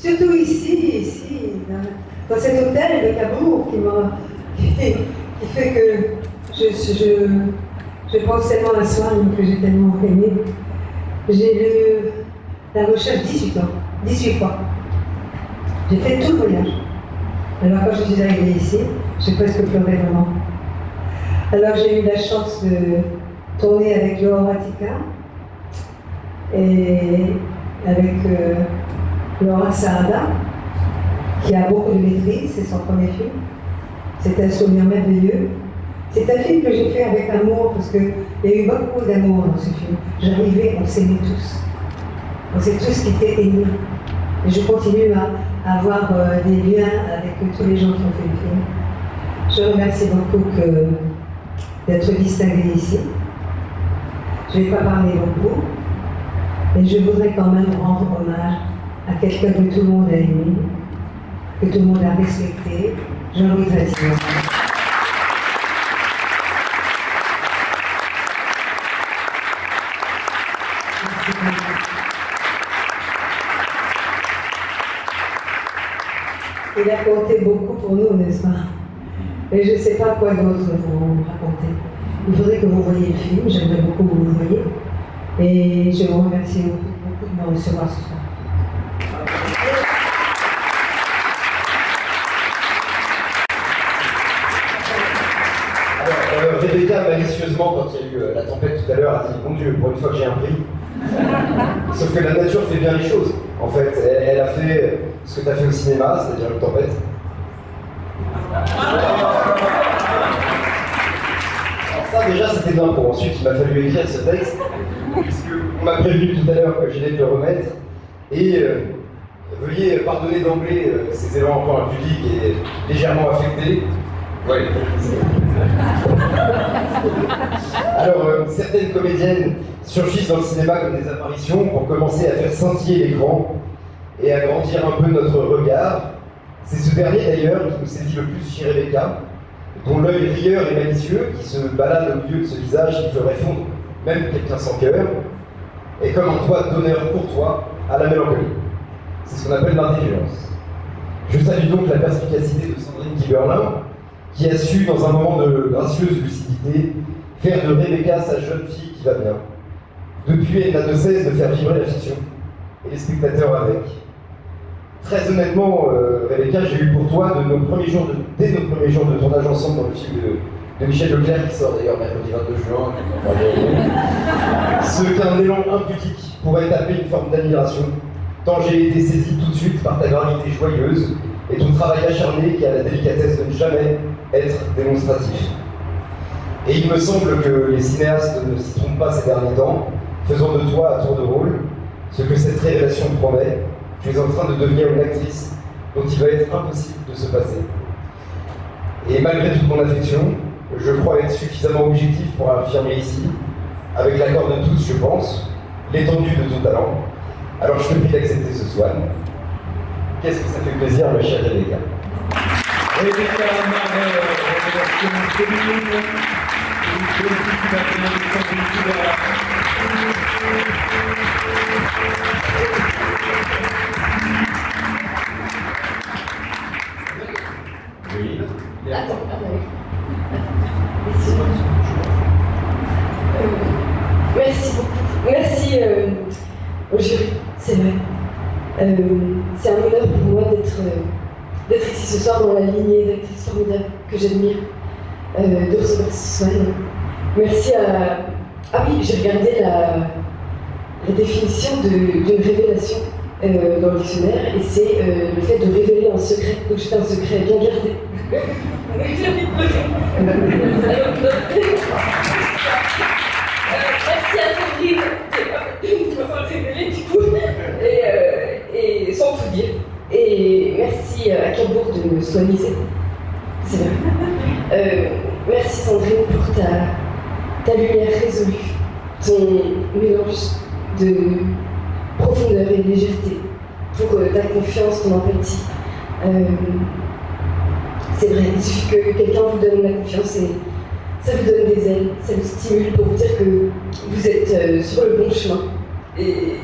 Surtout ici, dans cet hôtel de Cabourg qui fait que je pense tellement à Swann, que j'ai tellement aimé. J'ai lu La Recherche 18 fois. J'ai fait tout le voyage. Alors quand je suis arrivée ici, j'ai presque pleuré vraiment. Alors j'ai eu la chance de tourner avec Laura Tika et avec Laura Saada, qui a beaucoup de maîtrise, c'est son premier film. C'est un souvenir merveilleux. C'est un film que j'ai fait avec amour, parce qu'il y a eu beaucoup d'amour dans ce film. J'arrivais, on s'aimait tous. On s'est tous quittés émus. Et je continue à avoir des liens avec tous les gens qui ont fait le film. Je remercie beaucoup d'être distingué ici. Je ne vais pas parler beaucoup, mais je voudrais quand même rendre hommage à quelqu'un que tout le monde a aimé, que tout le monde a respecté, Jean-Louis Trintignant. Il a compté beaucoup pour nous, n'est-ce pas? Et je ne sais pas quoi d'autre vous raconter. Il faudrait que vous voyiez le film, j'aimerais beaucoup que vous le voyiez. Et je vous remercie beaucoup de me recevoir ce soir. Alors, Rebecca, malicieusement, quand il y a eu la tempête tout à l'heure, a dit « Mon Dieu, pour une fois que j'ai un prix ». Sauf que la nature fait bien les choses. En fait, elle a fait ce que tu as fait au cinéma, c'est-à-dire une tempête. Alors ça, déjà, c'était bien pour ensuite, il m'a fallu écrire ce texte, puisqu'on m'a prévenu tout à l'heure que j'allais te le remettre. Et veuillez pardonner d'emblée ces élans encore impudiques et légèrement affectés. Ouais. Alors, certaines comédiennes surgissent dans le cinéma comme des apparitions pour commencer à faire scintiller l'écran et à grandir un peu notre regard. C'est ce dernier d'ailleurs qui nous séduit le plus chez Rebecca, dont l'œil rieur et malicieux qui se balade au milieu de ce visage qui ferait fondre même quelqu'un sans cœur, est comme un toit d'honneur courtois à la mélancolie. C'est ce qu'on appelle l'intelligence. Je salue donc la perspicacité de Sandrine Kiberlin, qui a su, dans un moment de gracieuse lucidité, faire de Rebecca sa jeune fille qui va bien. Depuis, elle n'a de cesse de faire vibrer la fiction, et les spectateurs avec. Très honnêtement, Rebecca, j'ai eu pour toi, dès nos premiers jours de tournage ensemble dans le film de Michel Leclerc, qui sort d'ailleurs mercredi 22 juin, ce qu'un élan impudique pourrait taper une forme d'admiration, tant j'ai été saisi tout de suite par ta gravité joyeuse et ton travail acharné qui a la délicatesse de ne jamais être démonstratif. Et il me semble que les cinéastes ne s'y trompent pas ces derniers temps, faisant de toi à tour de rôle ce que cette révélation promet. Tu es en train de devenir une actrice dont il va être impossible de se passer. Et malgré toute mon affection, je crois être suffisamment objectif pour affirmer ici, avec l'accord de tous, je pense, l'étendue de ton talent. Alors je te prie d'accepter ce Swann. Qu'est-ce que ça fait plaisir, ma chère Rebecca. Rebecca, Oui. Attends, merci beaucoup. Merci au jury, c'est vrai. C'est un honneur pour moi d'être ici ce soir dans la lignée d'actrices formidables que j'admire, de recevoir Swann. Merci à... Ah oui, j'ai regardé la définition d'une révélation dans le dictionnaire, et c'est le fait de révéler un secret. Donc c'est un secret bien gardé. Merci à Sandrine de m'avoir révélé du coup, et sans tout dire. Et merci à Cabourg de me soigniser. C'est vrai. Merci Sandrine pour ta lumière résolue, ton mélange de profondeur et de légèreté, pour ta confiance, ton empathie. C'est vrai, il suffit que quelqu'un vous donne la confiance et ça vous donne des ailes, ça vous stimule pour vous dire que vous êtes sur le bon chemin. Et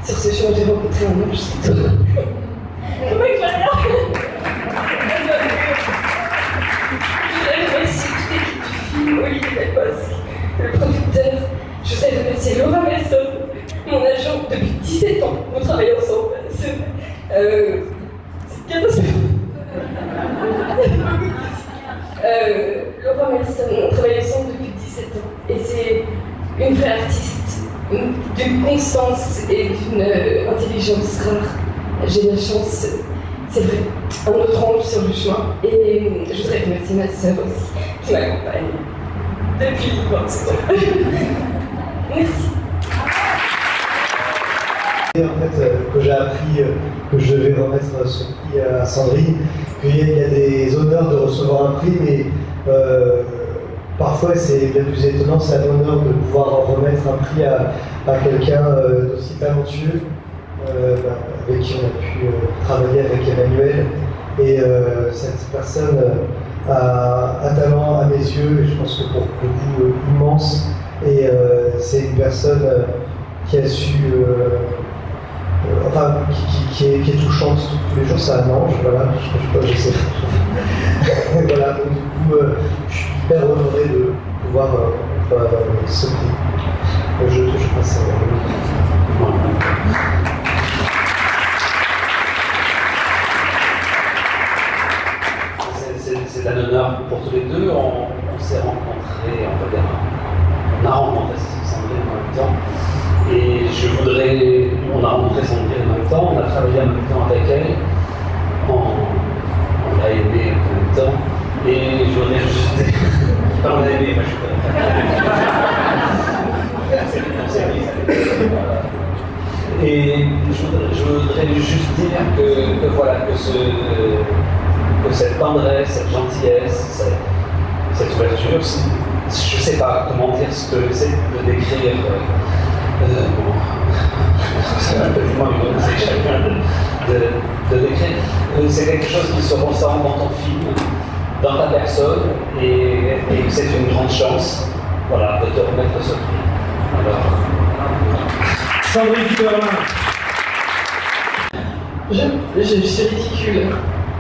sur ce chemin, j'ai rencontré un ange, c'est tout. Je voudrais remercier Laura Merson, mon agent depuis 17 ans. On travaille ensemble. C'est catastrophique. Laura Merson, on travaille ensemble depuis 17 ans. Et c'est une vraie artiste, d'une constance et d'une intelligence rare. J'ai la chance, c'est vrai, un autre angle sur le chemin. Et je voudrais remercier ma sœur aussi, qui m'accompagne depuis 27 ans. Merci. En fait, que j'ai appris que je devais remettre ce prix à Sandrine, qu'il y a des honneurs de recevoir un prix, mais parfois c'est le plus étonnant, c'est un honneur de pouvoir remettre un prix à quelqu'un d'aussi talentueux, avec qui on a pu travailler avec Emmanuel. Et cette personne a un talent à mes yeux, et je pense que pour beaucoup immense. Et c'est une personne qui a su, qui est touchante tous les jours, c'est un ange, voilà, je sais. Voilà, donc du coup, je suis hyper honoré de pouvoir ce prix. Je passe C'est un honneur pour tous les deux. On s'est rencontrés, on a rencontré Sandrine en même temps. Et on a rencontré Sandrine en même temps, on a travaillé en même temps avec elle. On l'a aimé en même temps. Et je voudrais juste dire. Enfin, on l'a aimé, moi je suis Et je voudrais juste dire que cette tendresse, cette gentillesse, cette ouverture, je ne sais pas comment dire ce que c'est de décrire. C'est un peu du moins une chacun de décrire. C'est quelque chose qui se ressent dans ton film, dans ta personne, et c'est une grande chance, voilà, de te remettre ce prix. Alors, Sandrine Kiberlin. Je suis ridicule.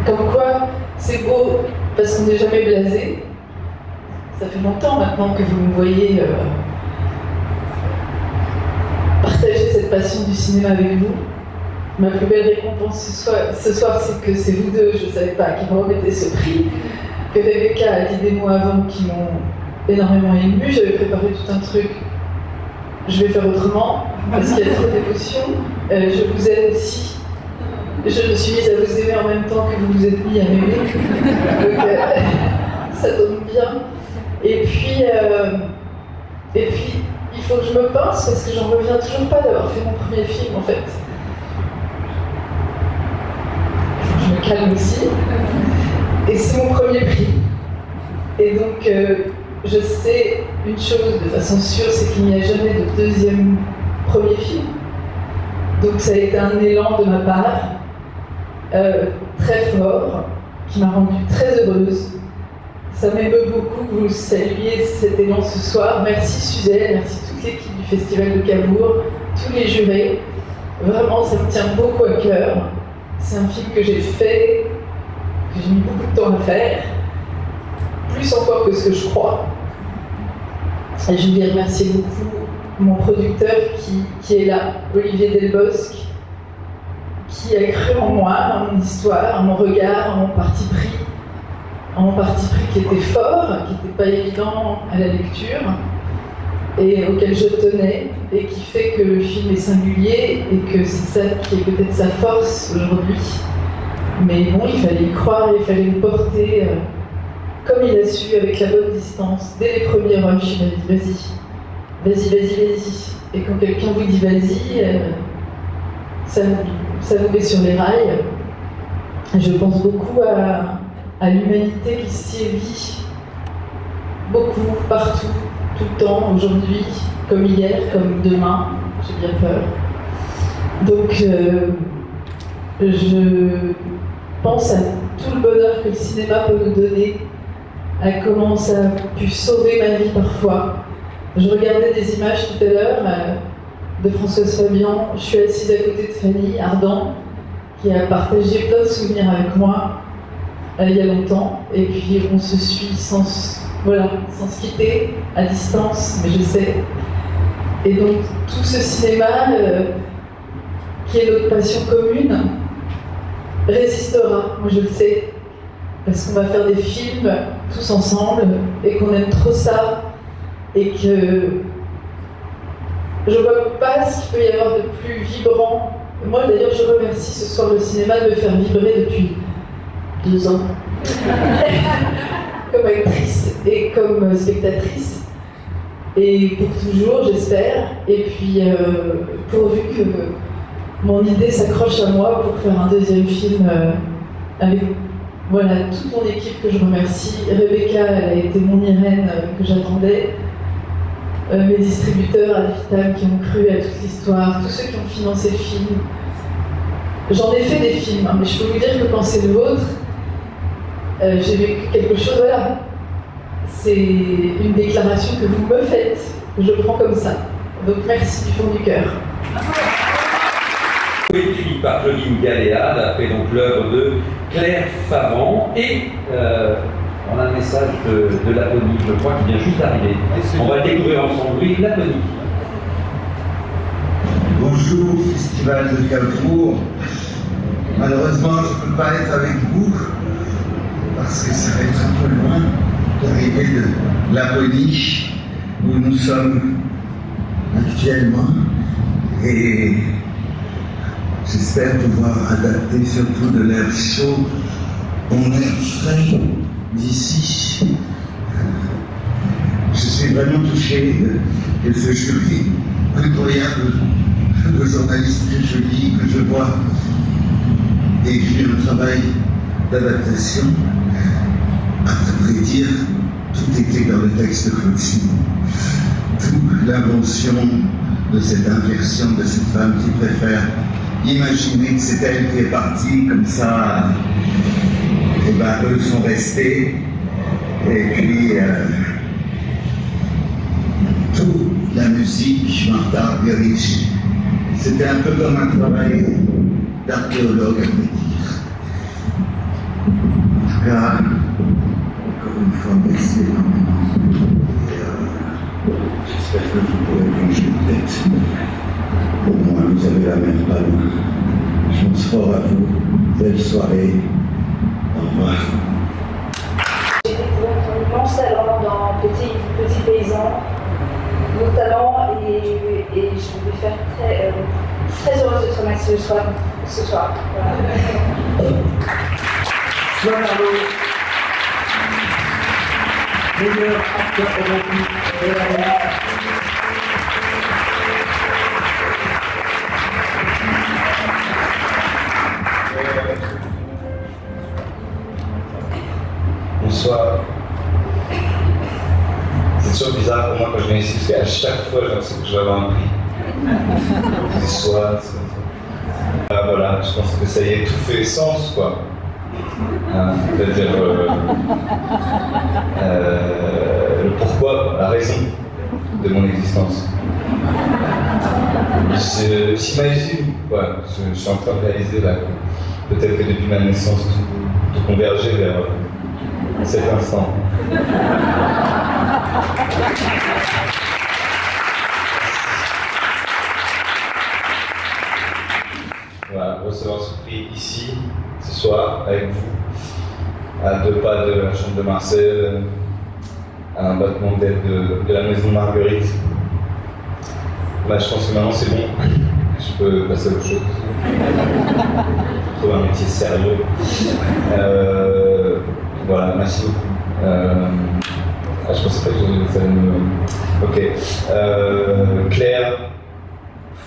Comme quoi, c'est beau parce qu'on n'est jamais blasé. Ça fait longtemps maintenant que vous me voyez partager cette passion du cinéma avec vous. Ma plus belle récompense ce soir, c'est que c'est vous deux, je ne savais pas, qui me remettez ce prix. Que Rebecca a dit des mots avant qui m'ont énormément ému. J'avais préparé tout un truc. Je vais faire autrement, parce qu'il y a trop d'émotion. Je vous aime aussi. Je me suis mise à vous aimer en même temps que vous vous êtes mis à m'aimer. Donc ça tombe bien. Et puis, il faut que je me pince parce que j'en reviens toujours pas d'avoir fait mon premier film en fait. Je me calme aussi. Et c'est mon premier prix. Et donc, je sais une chose de façon sûre, c'est qu'il n'y a jamais de deuxième premier film. Donc ça a été un élan de ma part. Très fort, qui m'a rendue très heureuse. Ça m'émeut beaucoup que vous saluiez cet élan ce soir. Merci Suzelle, merci toute l'équipe du Festival de Cabourg, tous les jurés. Vraiment, ça me tient beaucoup à cœur. C'est un film que j'ai fait, que j'ai mis beaucoup de temps à faire, plus encore que ce que je crois. Et je voulais remercier beaucoup mon producteur qui est là, Olivier Delbosque, qui a cru en moi, en mon histoire, en mon regard, en mon parti pris qui était fort, qui n'était pas évident à la lecture, et auquel je tenais, et qui fait que le film est singulier, et que c'est ça qui est peut-être sa force aujourd'hui. Mais bon, il fallait y croire, il fallait le porter comme il a su, avec la bonne distance. Dès les premiers rushs, il m'a dit vas-y. Et quand quelqu'un vous dit vas-y, ça vous met sur les rails. Je pense beaucoup à l'humanité qui sévit beaucoup, partout, tout le temps, aujourd'hui, comme hier, comme demain. J'ai bien peur. Donc, je pense à tout le bonheur que le cinéma peut nous donner, à comment ça a pu sauver ma vie parfois. Je regardais des images tout à l'heure de Françoise Fabian. Je suis assise à côté de Fanny Ardant, qui a partagé plein de souvenirs avec moi il y a longtemps. Et puis on se suit sans se quitter, à distance, mais je sais. Et donc tout ce cinéma, qui est notre passion commune, résistera, moi je le sais, parce qu'on va faire des films tous ensemble et qu'on aime trop ça et que je vois pas ce qu'il peut y avoir de plus vibrant. Moi d'ailleurs je remercie ce soir le cinéma de me faire vibrer depuis 2 ans comme actrice et comme spectatrice et pour toujours j'espère, et puis pourvu que mon idée s'accroche à moi pour faire un deuxième film avec voilà, toute mon équipe que je remercie. Rebecca, elle a été mon Irène que j'attendais. Mes distributeurs, Advitam, qui ont cru à toute l'histoire, tous ceux qui ont financé le film. J'en ai fait des films, hein, mais je peux vous dire que quand c'est le vôtre, j'ai vécu quelque chose, voilà. C'est une déclaration que vous me faites, que je prends comme ça. Donc merci du fond du cœur. Écrit par Claudine Galéa, d'après donc l'œuvre de Claire Favant, et on a un message de Laponie, je crois, qui vient juste d'arriver. On va le découvrir ensemble. Oui, Laponie. Bonjour, Festival de Carrefour. Malheureusement, je ne peux pas être avec vous, parce que ça va être un peu loin d'arriver de Laponie, où nous sommes actuellement, et j'espère pouvoir adapter surtout de l'air chaud au air frais d'ici. Je suis vraiment touché que ce jury incroyable de journalistes que je lis, que je vois écrire un travail d'adaptation. À vrai dire, tout était dans le texte de Claudine. Toute l'invention de cette inversion de cette femme qui préfère imaginer que c'est elle qui est partie, comme ça, et ben eux sont restés, et puis toute la musique, Martha Argerich, c'était un peu comme un travail d'archéologue, à vrai dire. En tout cas, encore une fois, merci énormément. J'espère que vous pourrez plonger peut-être. Au moins, vous avez la mer pas loin. Je pense fort à vous. Belle soirée. Au revoir. J'ai découvert ton immense talent dans Petit Paysan, notamment, et je vais faire très heureuse de te remercier ce soir. Voilà. Meilleur acteur romantique de l'année. Bonsoir. C'est toujours bizarre pour moi quand je viens ici, parce qu'à chaque fois j'ai l'impression que je vais avoir un prix. C'est soit. Voilà, je pense que ça y est, tout fait sens, quoi. C'est-à-dire le pourquoi, la raison de mon existence. J'imagine, ouais, je suis en train de réaliser là, peut-être que depuis ma naissance, tout converger vers cet instant. Voilà, recevoir ce prix ici, ce soir, avec vous, à 2 pas de la chambre de Marcel, à un battement d'aile de la maison de Marguerite. Là, je pense que maintenant c'est bon, je peux passer à autre chose. Je trouve un métier sérieux. Voilà, merci beaucoup. Je pensais pas que ça allait me... Ok. Claire,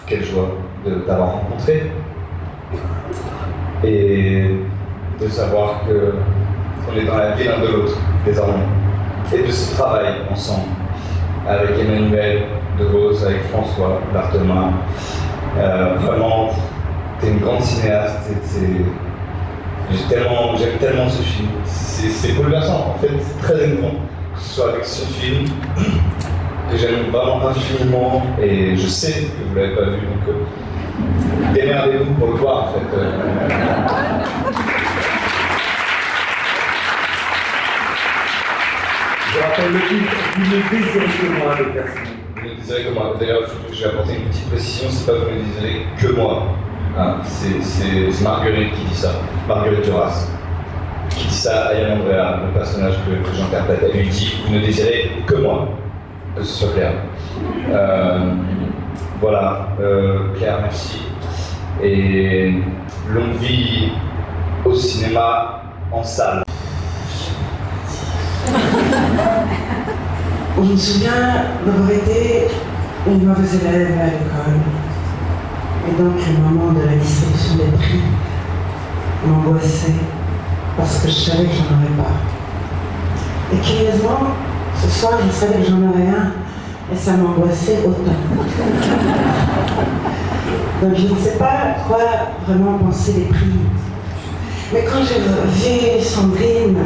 quelle joie de t'avoir rencontré. Et de savoir qu'on est dans la vie l'un de l'autre, désormais. Et de ce travail ensemble, avec Emmanuel De Vos, avec François Barthelin. Vraiment, t'es une grande cinéaste. J'aime tellement ce film. C'est bouleversant, en fait, c'est très émouvant. Que ce soit avec ce film, que j'aime vraiment infiniment, et je sais que vous ne l'avez pas vu, donc démerdez-vous pour le voir, en fait. Je rappelle le titre, Une désirée de moi de personne. Une désirez que moi. D'ailleurs, je vais apporter une petite précision, c'est pas vous ne désirez que moi. Hein, c'est Marguerite qui dit ça, Marguerite Duras, qui dit ça à Yann Andrea, le personnage que j'interprète. Elle lui dit, vous ne désirez que moi, que ce soit clair. Voilà, Claire, merci. Et longue vie au cinéma, en salle. Je me souviens d'avoir été une mauvaise élève à l'école. Et donc le moment de la distribution des prix m'angoissait parce que je savais que j'en aurais pas. Et curieusement, ce soir, je savais que j'en aurais un et ça m'angoissait autant. Donc je ne sais pas quoi vraiment penser des prix. Mais quand j'ai vu Sandrine,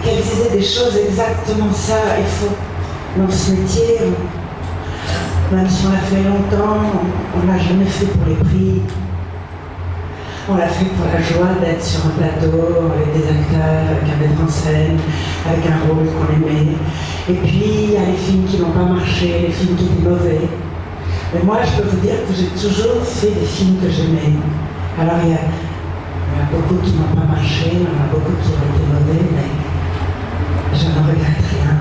qu'elle disait des choses exactement ça, il faut dans ce métier, même si on l'a fait longtemps, on ne l'a jamais fait pour les prix. On l'a fait pour la joie d'être sur un plateau avec des acteurs, avec un metteur en scène, avec un rôle qu'on aimait. Et puis il y a les films qui n'ont pas marché, les films qui étaient mauvais. Mais moi je peux vous dire que j'ai toujours fait des films que j'aimais. Alors il y a beaucoup qui n'ont pas marché, il y en a beaucoup qui ont été mauvais, mais je ne regrette rien.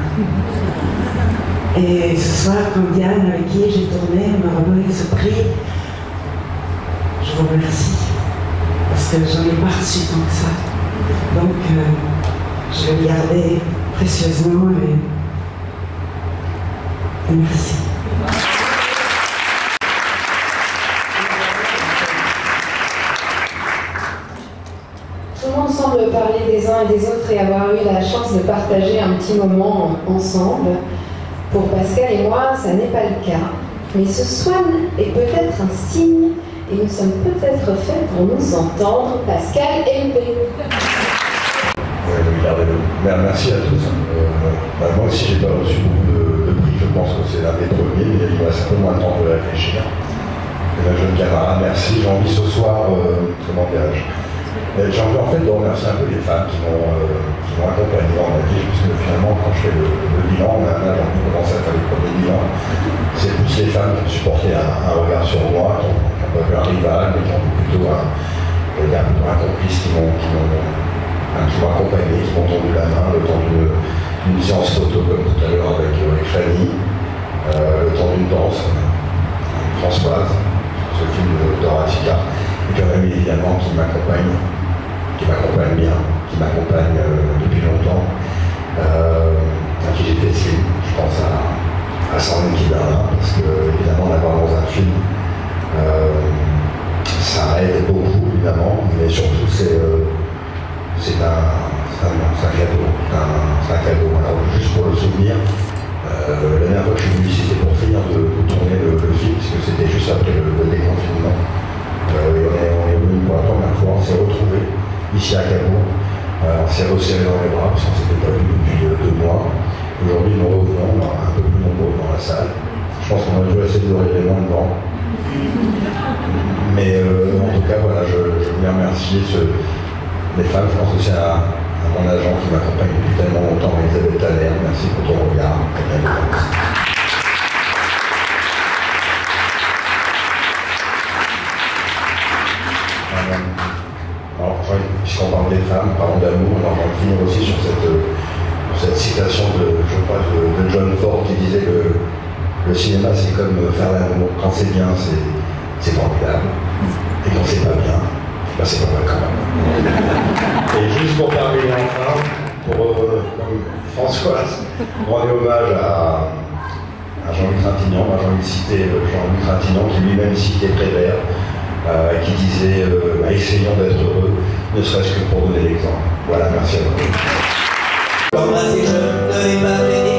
Et ce soir, quand Diane, avec qui j'ai tourné, me remet ce prix, je vous remercie. Parce que j'en ai pas reçu tant que ça. Donc, je vais le garder précieusement et merci. Tout le monde semble parler des uns et des autres et avoir eu la chance de partager un petit moment ensemble. Pour Pascal et moi, ça n'est pas le cas. Mais ce Swan est peut-être un signe et nous sommes peut-être faits pour nous entendre. Pascal et Louis. Merci à tous. Moi aussi, j'ai pas reçu beaucoup de prix. Je pense que c'est l'un des premiers, mais il me reste un peu moins de temps de réfléchir. Et la jeune camarade, merci. J'ai envie ce soir, comment dirais-je, j'ai envie en fait de remercier un peu les femmes qui m'ont accompagné dans ma vie, parce que finalement, quand je fais le bilan, on a un âge, on commence à faire les premiers bilans. C'est plus les femmes qui ont supporté un regard sur moi, qui n'ont pas vu un rival, mais qui ont plutôt un complice qui m'ont accompagné, qui m'ont tendu la main le temps d'une séance photo, comme tout à l'heure avec Fanny, le temps d'une danse, Françoise, ce film de Horatia, et quand même évidemment qui m'accompagne bien, qui m'accompagne depuis longtemps, à qui j'ai fait ce film. Je pense à Sandrine Kiberlin, parce que évidemment l'avoir dans un film, ça aide beaucoup évidemment, mais surtout c'est un cadeau. C'est un cadeau. Alors, juste pour le souvenir, la dernière fois que je suis venu, c'était pour finir de tourner le film, parce que c'était juste après le déconfinement. On est venu pour la première fois, on s'est retrouvés ici à Cabourg. On s'est resserré dans les bras, parce qu'on ne s'était pas vu depuis 2 mois. Aujourd'hui, nous revenons, un peu plus nombreux dans la salle. Je pense qu'on aurait dû essayer de regarder moins de vent. Mais en tout cas, voilà, je voulais remercier les femmes. Je pense que c'est à mon agent qui m'accompagne depuis tellement longtemps, Elisabeth Tanner. Merci pour ton regard. Alors, puisqu'on parle des femmes, parlons d'amour, alors on va finir aussi sur cette citation de John Ford qui disait que le cinéma c'est comme faire l'amour. Quand c'est bien, c'est formidable. Et quand c'est pas bien, ben c'est pas mal quand même. Et juste pour terminer enfin, pour Françoise, rendre hommage à Jean-Luc Trintignant. Moi j'ai envie de citer Jean-Luc Trintignant qui lui-même citait Prévert, qui disait essayons d'être heureux, ne serait-ce que pour donner l'exemple. Voilà, merci à vous. Embrasser, je ne l'ai pas fait.